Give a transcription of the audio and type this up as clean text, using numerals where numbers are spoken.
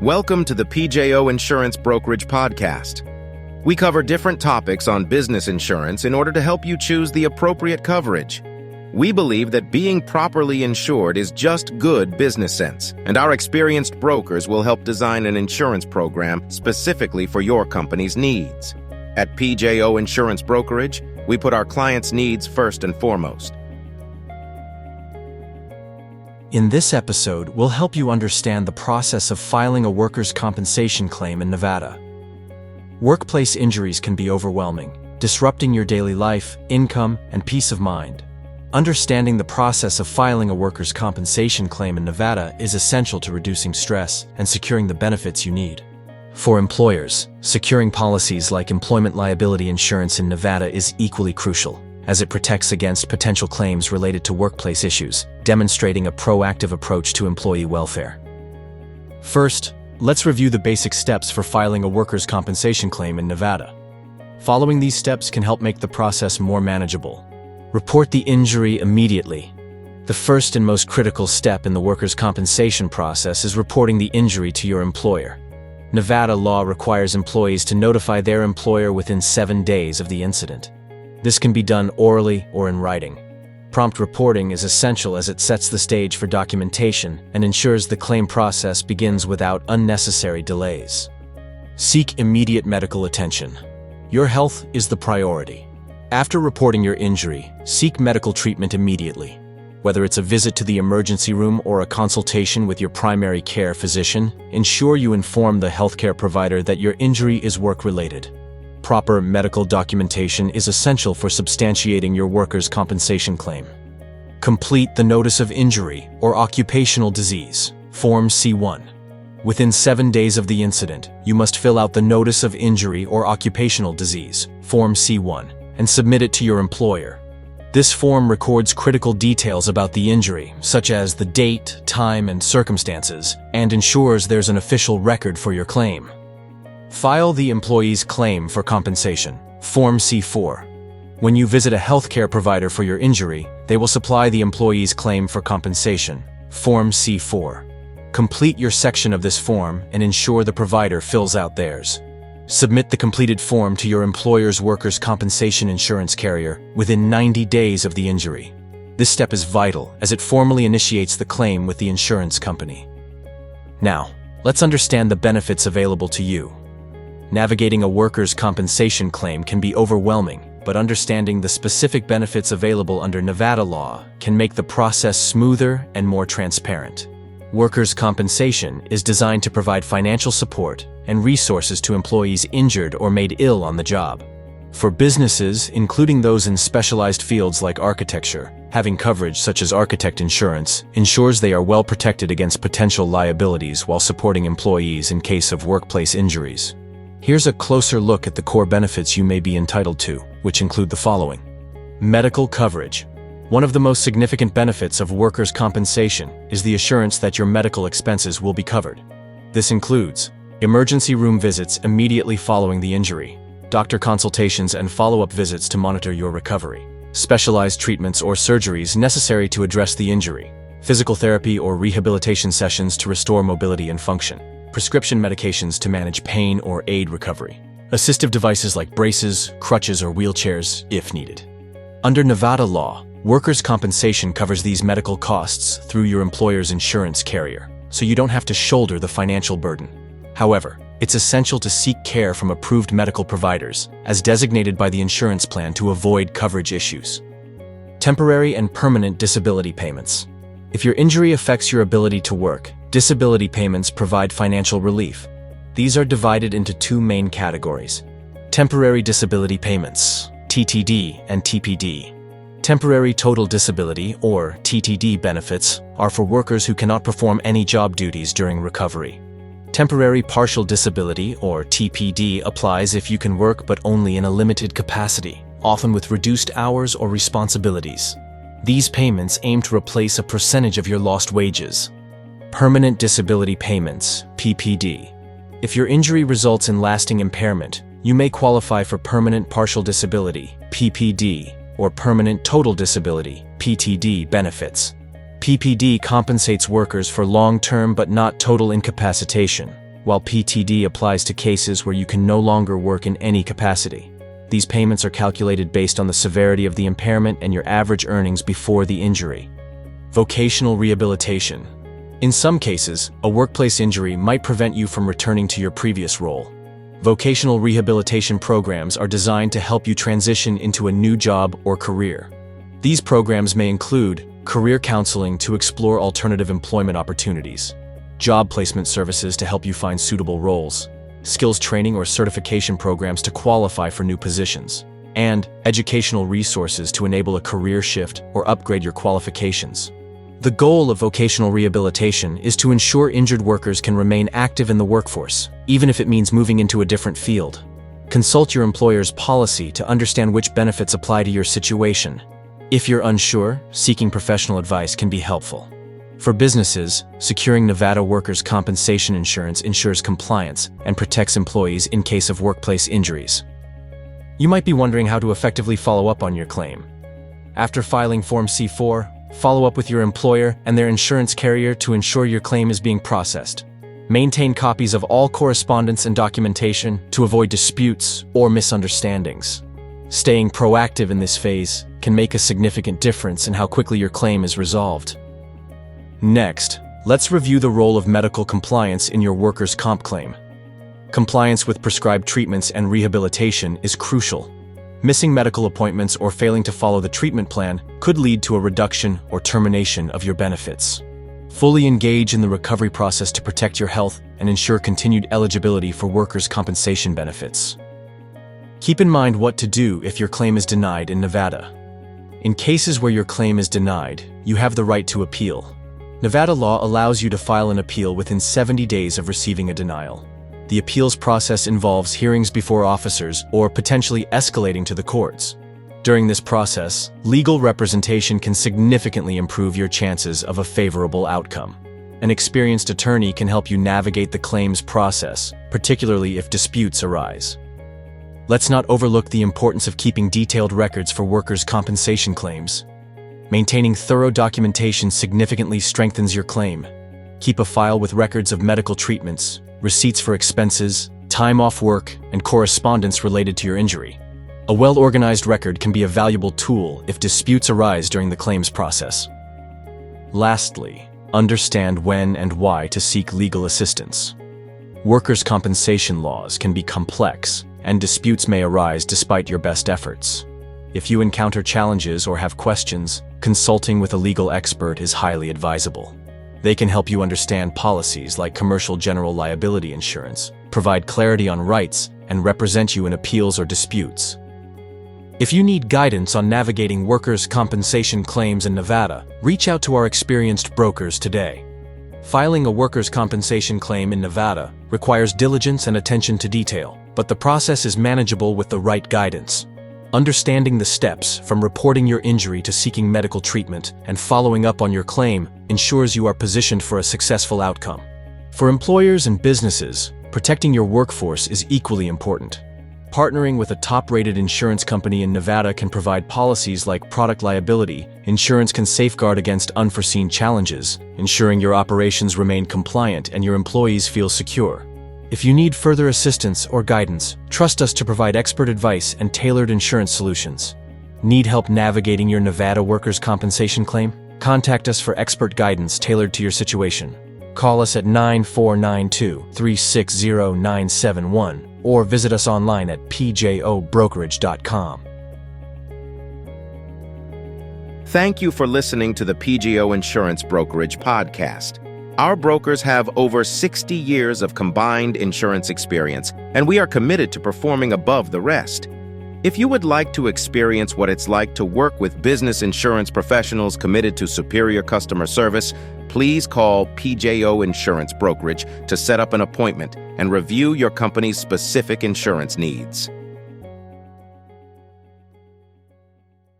Welcome to the PJO Insurance Brokerage Podcast. We cover different topics on business insurance in order to help you choose the appropriate coverage. We believe that being properly insured is just good business sense, and our experienced brokers will help design an insurance program specifically for your company's needs. At PJO Insurance Brokerage, we put our clients' needs first and foremost. In this episode, we'll help you understand the process of filing a workers' compensation claim in Nevada. Workplace injuries can be overwhelming, disrupting your daily life, income, and peace of mind. Understanding the process of filing a workers' compensation claim in Nevada is essential to reducing stress and securing the benefits you need. For employers, securing policies like employment liability insurance in Nevada is equally crucial, as it protects against potential claims related to workplace issues, demonstrating a proactive approach to employee welfare. First, let's review the basic steps for filing a workers' compensation claim in Nevada. Following these steps can help make the process more manageable. Report the injury immediately. The first and most critical step in the workers' compensation process is reporting the injury to your employer. Nevada law requires employees to notify their employer within 7 days of the incident. This can be done orally or in writing. Prompt reporting is essential as it sets the stage for documentation and ensures the claim process begins without unnecessary delays. Seek immediate medical attention. Your health is the priority. After reporting your injury, seek medical treatment immediately. Whether it's a visit to the emergency room or a consultation with your primary care physician, ensure you inform the healthcare provider that your injury is work-related. Proper medical documentation is essential for substantiating your workers' compensation claim. Complete the Notice of Injury or Occupational Disease, Form C1. Within 7 days of the incident, you must fill out the Notice of Injury or Occupational Disease, Form C1, and submit it to your employer. This form records critical details about the injury, such as the date, time, and circumstances, and ensures there's an official record for your claim. File the employee's claim for compensation, Form C4. When you visit a healthcare provider for your injury, they will supply the employee's claim for compensation, Form C4. Complete your section of this form and ensure the provider fills out theirs. Submit the completed form to your employer's workers' compensation insurance carrier within 90 days of the injury. This step is vital as it formally initiates the claim with the insurance company. Now, let's understand the benefits available to you. Navigating a workers' compensation claim can be overwhelming, but understanding the specific benefits available under Nevada law can make the process smoother and more transparent. Workers' compensation is designed to provide financial support and resources to employees injured or made ill on the job. For businesses, including those in specialized fields like architecture, having coverage such as architect insurance ensures they are well protected against potential liabilities while supporting employees in case of workplace injuries. Here's a closer look at the core benefits you may be entitled to, which include the following. Medical coverage. One of the most significant benefits of workers' compensation is the assurance that your medical expenses will be covered. This includes emergency room visits immediately following the injury, doctor consultations and follow-up visits to monitor your recovery, specialized treatments or surgeries necessary to address the injury, physical therapy or rehabilitation sessions to restore mobility and function, prescription medications to manage pain or aid recovery, assistive devices like braces, crutches, or wheelchairs if needed. Under Nevada law, workers' compensation covers these medical costs through your employer's insurance carrier, so you don't have to shoulder the financial burden. However, it's essential to seek care from approved medical providers, as designated by the insurance plan to avoid coverage issues. Temporary and permanent disability payments. If your injury affects your ability to work, disability payments provide financial relief. These are divided into two main categories: temporary disability payments, TTD and TPD. Temporary total disability, or TTD benefits, are for workers who cannot perform any job duties during recovery. Temporary partial disability, or TPD, applies if you can work but only in a limited capacity, often with reduced hours or responsibilities. These payments aim to replace a percentage of your lost wages. Permanent disability payments, PPD. If your injury results in lasting impairment, you may qualify for permanent partial disability, PPD, or permanent total disability, PTD benefits. PPD compensates workers for long-term but not total incapacitation. while PTD applies to cases where you can no longer work in any capacity. These payments are calculated based on the severity of the impairment and your average earnings before the injury. Vocational rehabilitation. In some cases, a workplace injury might prevent you from returning to your previous role. Vocational rehabilitation programs are designed to help you transition into a new job or career. These programs may include career counseling to explore alternative employment opportunities, job placement services to help you find suitable roles, skills training or certification programs to qualify for new positions, and educational resources to enable a career shift or upgrade your qualifications. The goal of vocational rehabilitation is to ensure injured workers can remain active in the workforce, even if it means moving into a different field. Consult your employer's policy to understand which benefits apply to your situation. If you're unsure, seeking professional advice can be helpful. For businesses, securing Nevada workers' compensation insurance ensures compliance and protects employees in case of workplace injuries. You might be wondering how to effectively follow up on your claim. After filing Form C-4, follow up with your employer and their insurance carrier to ensure your claim is being processed. Maintain copies of all correspondence and documentation to avoid disputes or misunderstandings. Staying proactive in this phase can make a significant difference in how quickly your claim is resolved. Next, let's review the role of medical compliance in your workers' comp claim. Compliance with prescribed treatments and rehabilitation is crucial. Missing medical appointments or failing to follow the treatment plan could lead to a reduction or termination of your benefits. Fully engage in the recovery process to protect your health and ensure continued eligibility for workers' compensation benefits. Keep in mind what to do if your claim is denied in Nevada. In cases where your claim is denied, you have the right to appeal. Nevada law allows you to file an appeal within 70 days of receiving a denial. The appeals process involves hearings before officers or potentially escalating to the courts. During this process, legal representation can significantly improve your chances of a favorable outcome. An experienced attorney can help you navigate the claims process, particularly if disputes arise. Let's not overlook the importance of keeping detailed records for workers' compensation claims. Maintaining thorough documentation significantly strengthens your claim. Keep a file with records of medical treatments, receipts for expenses, time off work, and correspondence related to your injury. A well-organized record can be a valuable tool if disputes arise during the claims process. Lastly, understand when and why to seek legal assistance. Workers' compensation laws can be complex, and disputes may arise despite your best efforts. If you encounter challenges or have questions, consulting with a legal expert is highly advisable. They can help you understand policies like commercial general liability insurance, provide clarity on rights, and represent you in appeals or disputes. If you need guidance on navigating workers' compensation claims in Nevada, reach out to our experienced brokers today. Filing a workers' compensation claim in Nevada requires diligence and attention to detail, but the process is manageable with the right guidance. Understanding the steps from reporting your injury to seeking medical treatment and following up on your claim ensures you are positioned for a successful outcome. For employers and businesses, protecting your workforce is equally important. Partnering with a top-rated insurance company in Nevada can provide policies like product liability. Insurance can safeguard against unforeseen challenges, ensuring your operations remain compliant and your employees feel secure. If you need further assistance or guidance, trust us to provide expert advice and tailored insurance solutions. Need help navigating your Nevada workers' compensation claim? Contact us for expert guidance tailored to your situation. Call us at 9492-360-971 or visit us online at pjobrokerage.com. Thank you for listening to the PJO Insurance Brokerage Podcast. Our brokers have over 60 years of combined insurance experience, and we are committed to performing above the rest. If you would like to experience what it's like to work with business insurance professionals committed to superior customer service, please call PJO Insurance Brokerage to set up an appointment and review your company's specific insurance needs.